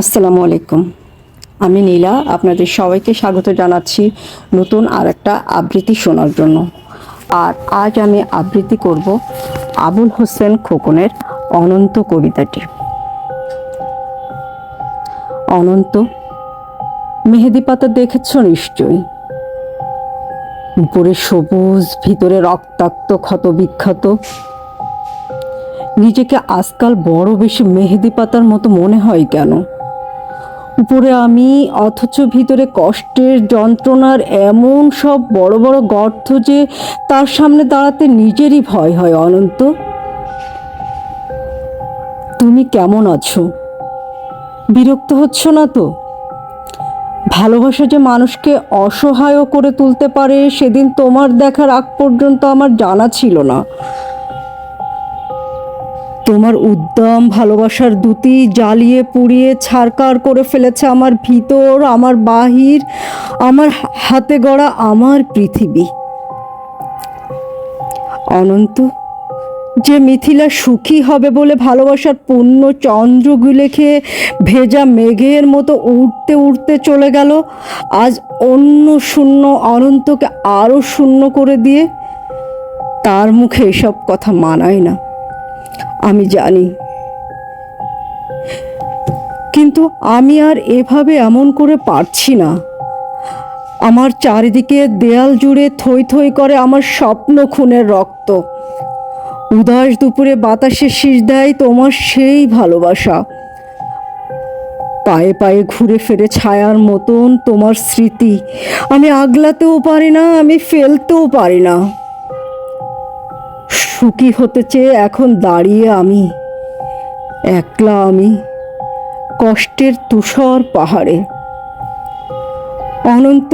আসসালামু আলাইকুম। আমি নীলা, আপনাদের সবাইকে স্বাগত জানাচ্ছি নতুন আর একটা আবৃত্তি শোনার জন্য। আর আজ আমি আবৃত্তি করব আবুল হোসেন খোকনের অনন্ত কবিতাটি। অনন্ত মেহেদি পাতা দেখেছ নিশ্চয়ই, উপরে সবুজ, ভিতরে রক্তাক্ত, ক্ষত বিক্ষত। নিজেকে আজকাল বড় বেশি মেহেদি পাতার মতো মনে হয় কেন? উপরে আমি, অথচ ভিতরে কষ্টের, যন্ত্রণার এমন সব বড় বড় গর্ত যে তার সামনে দাঁড়াতে নিজেরই ভয় হয়। অনন্ত, তুমি কেমন আছো? বিরক্ত হচ্ছ না তো? ভালোবাসা যে মানুষকে অসহায় করে তুলতে পারে সেদিন তোমার দেখার আগ পর্যন্ত আমার জানা ছিল না। তোমার উদ্দাম ভালোবাসার দ্যুতি জ্বালিয়ে পুড়িয়ে ছারকার করে ফেলেছে আমার ভিতর, আমার বাহির, আমার হাতে গড়া আমার পৃথিবী। অনন্ত, যে মিথিলা সুখী হবে বলে ভালোবাসার পূর্ণ চন্দ্রগুলো খেয়ে ভেজা মেঘের মতো উড়তে উড়তে চলে গেল, আজ অন্য শূন্য অনন্তকে আরও শূন্য করে দিয়ে তার মুখে এসব কথা মানায় না, আমি জানি। কিন্তু আমি আর এভাবে এমন করে পারছি না। আমার চারিদিকে দেয়াল জুড়ে থই থই করে আমার স্বপ্ন খুনের রক্ত। উদাস দুপুরে বাতাসে শীষ দেয় তোমার সেই ভালোবাসা। পায়ে পায়ে ঘুরে ফেরে ছায়ার মতন তোমার স্মৃতি। আমি আগলাতেও পারি না, আমি ফেলতেও পারি না। সুখী হতে চেয়ে এখন দাঁড়িয়ে আমি একলা, আমি কষ্টের তুষর পাহাড়ে। অনন্ত,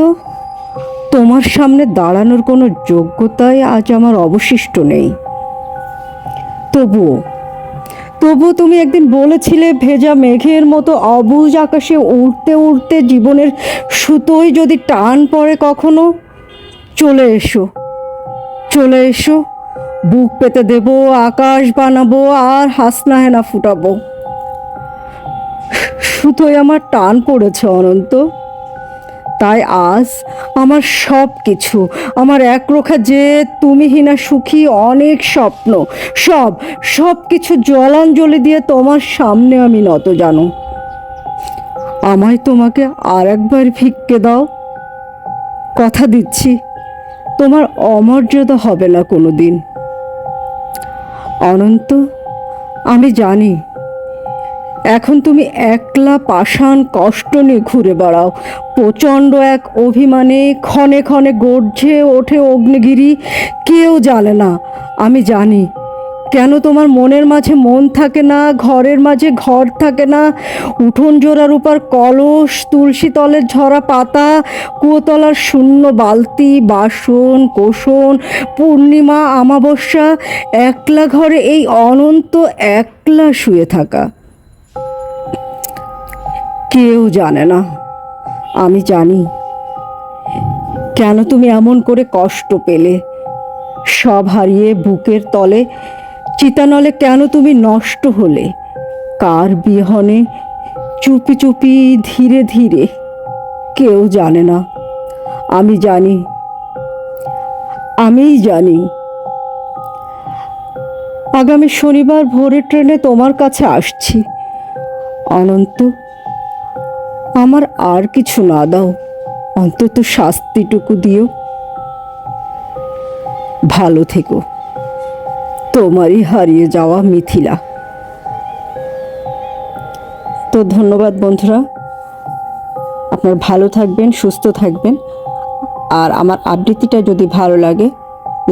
তোমার সামনে দাঁড়ানোর কোনো যোগ্যতাই আজ আমার অবশিষ্ট নেই। তবুও তুমি একদিন বলেছিলে, ভেজা মেঘের মতো অবুঝ আকাশে উড়তে উড়তে জীবনের সুতোয় যদি টান পড়ে কখনো, চলে এসো, চলে এসো, বুক পেতে দেব, আকাশ বানাবো আর হাসনা হেনা ফুটাবো। সুতোয় আমার টান পড়েছে অনন্ত, তাই আজ আমার সব কিছু, আমার একরোখা যে তুমিহীনা সুখী অনেক স্বপ্ন, সব কিছু জলাঞ্জলি দিয়ে তোমার সামনে আমি নত জানো। আমায় তোমাকে আর একবার ভিক্ষে দাও, কথা দিচ্ছি তোমার অমর্যাদা হবে না কোনো দিন। অনন্ত, আমি জানি এখন তুমি একলা পাষাণ কষ্ট নিয়ে ঘুরে বেড়াও। প্রচণ্ড এক অভিমানে ক্ষণে ক্ষণে গর্জে ওঠে অগ্নিগিরি, কেউ জানে না। আমি জানি কেন তোমার মনের মাঝে মন থাকে না, ঘরের মাঝে ঘর থাকে না। উঠোন জোড়ার উপর কলস, তুলসী তলের ঝরা পাতা, কুয়োতলার শূন্য বালতি, বাসন কোসন, পূর্ণিমা আমাবস্যা, একলা ঘরে এই অনন্ত একলা শুয়ে থাকা। কেউ জানে না, আমি জানি কেন তুমি এমন করে কষ্ট পেলে। সব হারিয়ে বুকের তলে চিতানলে কেন তুমি নষ্ট হলে, কার বিহনে চুপি চুপি ধীরে ধীরে। কেউ জানে না, আমি জানি, আমিই জানি। আগামী শনিবার ভোরের ট্রেনে তোমার কাছে আসছি। অনন্ত, আমার আর কিছু না দাও, অন্তত শাস্তিটুকু দিও। ভালো থেকো, তোমারই হারিয়ে যাওয়া মিথিলা। তো ধন্যবাদ বন্ধুরা, আপনারা ভালো থাকবেন, সুস্থ থাকবেন। আর আমার আবৃত্তিটা যদি ভালো লাগে,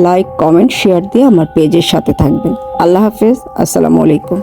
লাইক কমেন্ট শেয়ার দিয়ে আমার পেজের সাথে থাকবেন। আল্লাহ হাফেজ, আসসালামু আলাইকুম।